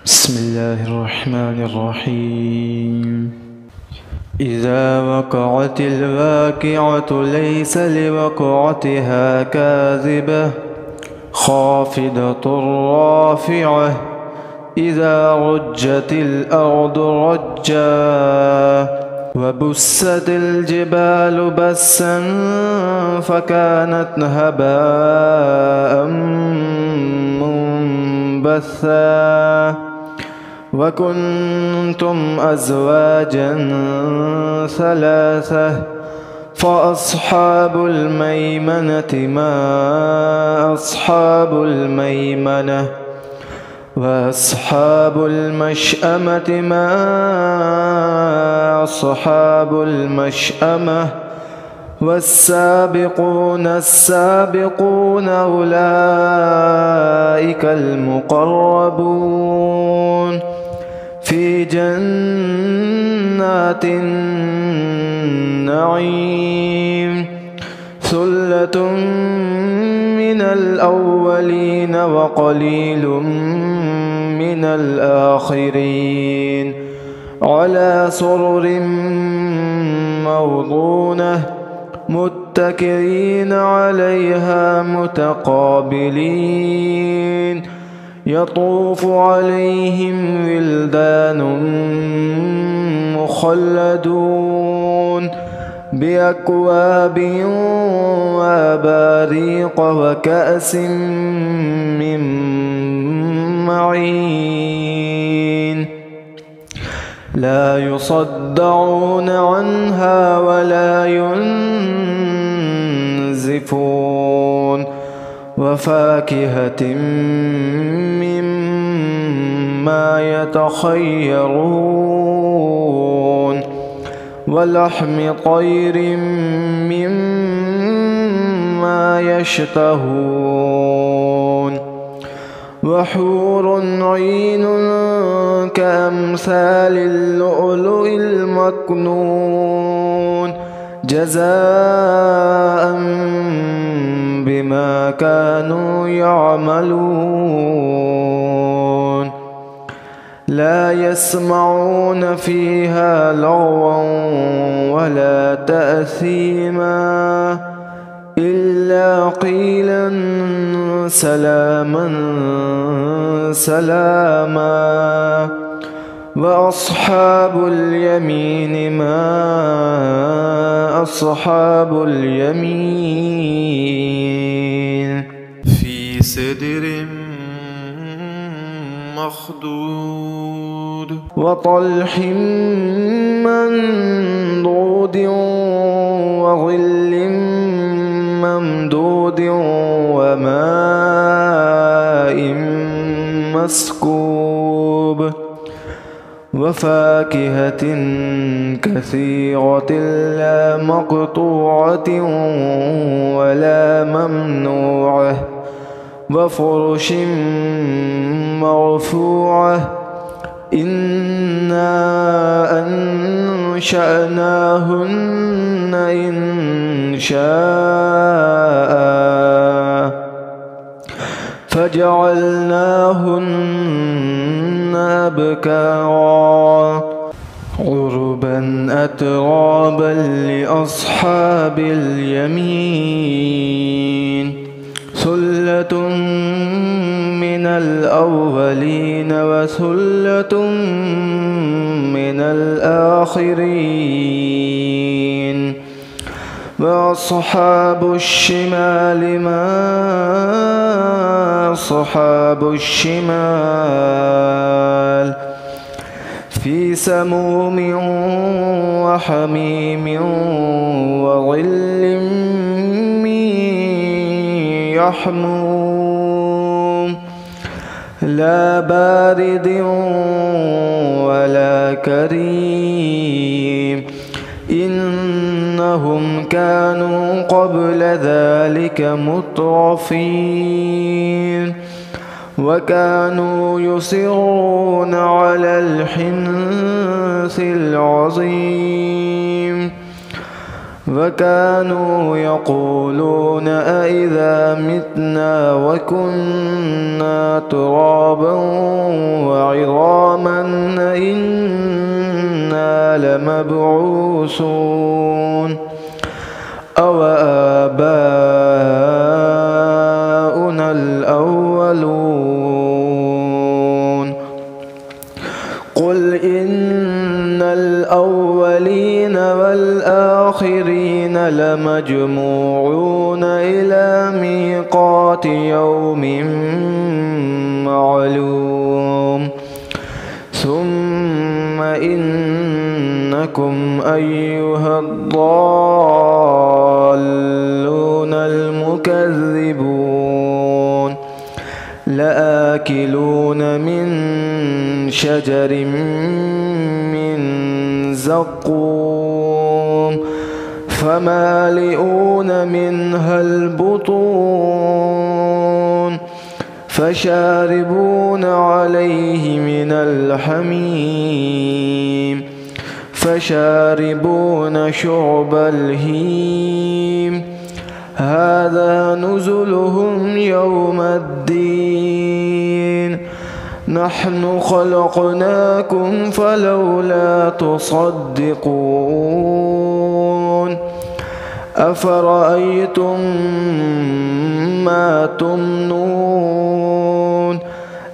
بسم الله الرحمن الرحيم. إذا وقعت الواقعة ليس لوقعتها كاذبة خافضة رافعة إذا رجت الأرض رجا وبست الجبال بسا فكانت هباء منبثا وكنتم أزواجا ثلاثة فأصحاب الميمنة ما أصحاب الميمنة وأصحاب المشأمة ما أصحاب المشأمة والسابقون السابقون أولئك المقربون في جنات النعيم ثلة من الأولين وقليل من الآخرين على سرر موضونة متكئين عليها متقابلين يطوف عليهم ولدان مخلدون بأكواب وأباريق وكأس من معين لا يصدعون عنها ولا ينزفون وفاكهة مما يتخيرون ولحم طير مما يشتهون وحور عين كأمثال اللؤلؤ المكنون جزاء بما كانوا يعملون لا يسمعون فيها لغوا ولا تأثيما إلا قيلا سلاما سلاما وأصحاب اليمين ما أصحاب اليمين في سدر مخضود وطلح منضود وظل ممدود وماء مسكوب وفاكهة كثيرة لا مقطوعة ولا ممنوعة وفرش مرفوعة إنا أنشأناهن إنشاء فجعلناهن أبكارا عربا أترابا لأصحاب اليمين ثلة من الأولين وثلة من الآخرين وأصحاب الشمال ما أصحاب الشمال في سموم وحميم وظل من يحموم لا بارد ولا كريم إنهم كانوا قبل ذلك مترفين وكانوا يصرون على الحنث العظيم وكانوا يقولون أإذا متنا وكنا ترابا وعظاما أإنا لمبعوثون أو آباؤنا الأولون قل إن الأولين والآخرين لمجموعون إلى ميقات يوم معلوم ثم إنكم أيها الضالون المكذبون لآكلون من شجر من زقوم فمالئون منها البطون فشاربون عليه من الحميم فشاربون شرب الهيم هذا نزلهم يوم الدين نحن خلقناكم فلولا تصدقون أفرأيتم ما تمنون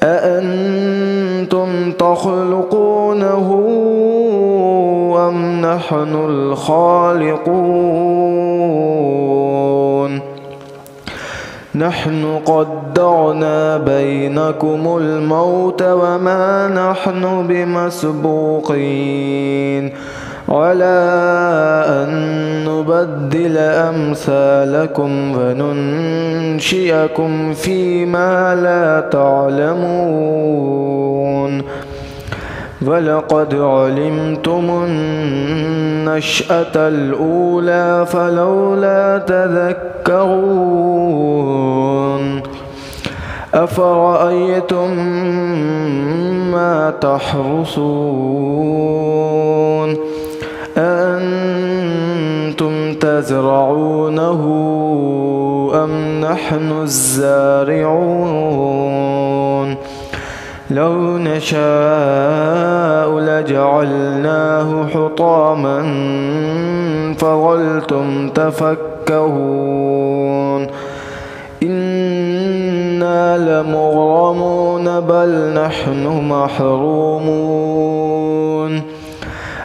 أأنتم تخلقونه أم نحن الخالقون نحن قدرنا بينكم الموت وما نحن بمسبوقين على أن نبدل أمثالكم وننشئكم فيما لا تعلمون ولقد علمتم النشأة الأولى فلولا تذكرون أفرأيتم ما تحرثون أأنتم تزرعونه أم نحن الزارعون لو نشاء لجعلناه حطاما فظلتم تفكهون إنا لمغرمون بل نحن محرومون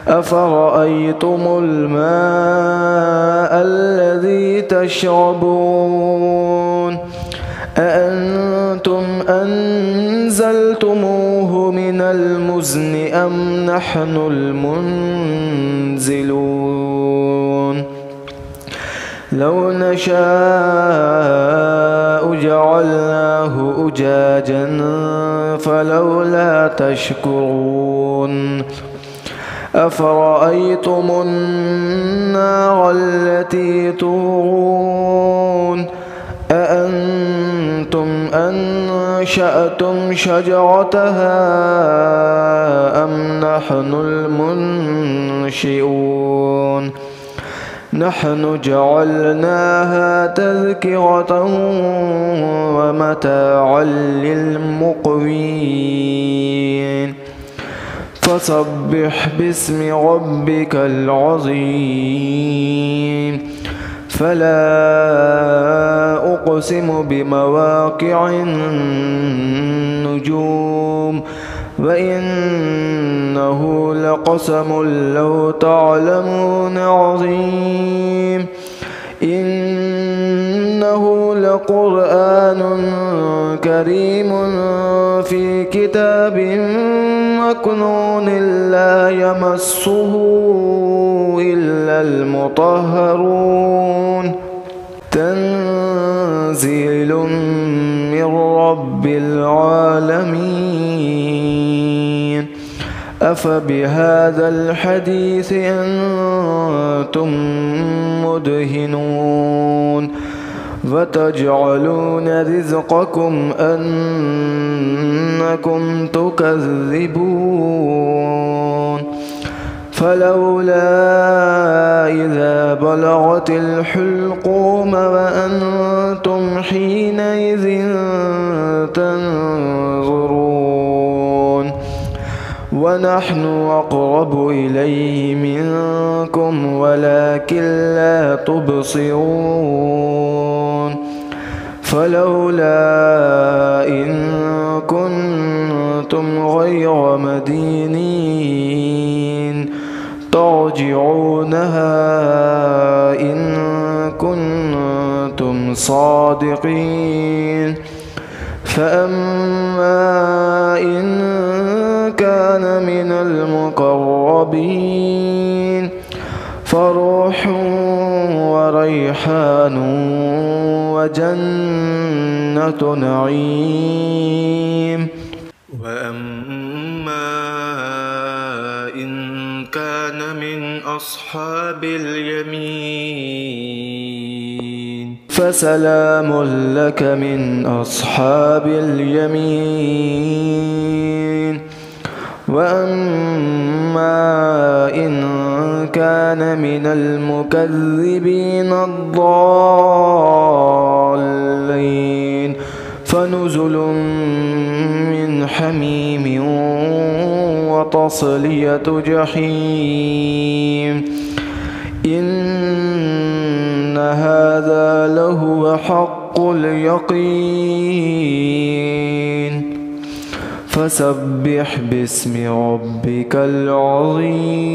أفرأيتم الماء الذي تشربون أأنتم أنزلتموه من المزن أم نحن المنزلون لو نشاء جعلناه أجاجا فلولا تشكرون أفرأيتم النار التي تورون أأنتم أنشأتم شجرتها أم نحن المنشئون نحن جعلناها تذكرة ومتاعا للمقوين فسبح باسم ربك العظيم فلا أقسم بمواقع النجوم وإنه لقسم لو تعلمون عظيم إنه لقرآن كريم في كتاب مكنون لا يمسه إلا المطهرون تنزيل من رب العالمين أفبهذا الحديث أنتم مدهنون وتجعلون رزقكم أنكم تكذبون فلولا إذا بلغت الحلقوم وأنتم حينئذ تنظرون ونحن أقرب إليه منكم ولكن لا تبصرون فلولا إن كنتم غير مدينين ترجعونها إن كنتم صادقين فأما إن كان من المقربين فروح وريحان وجنة نعيم وأما إن كان من أصحاب اليمين فسلام لك من أصحاب اليمين وأما إن كان من المكذبين الضالين فنزل من حميم وتصلية جحيم إن هذا لهو حق اليقين فسبح باسم ربك العظيم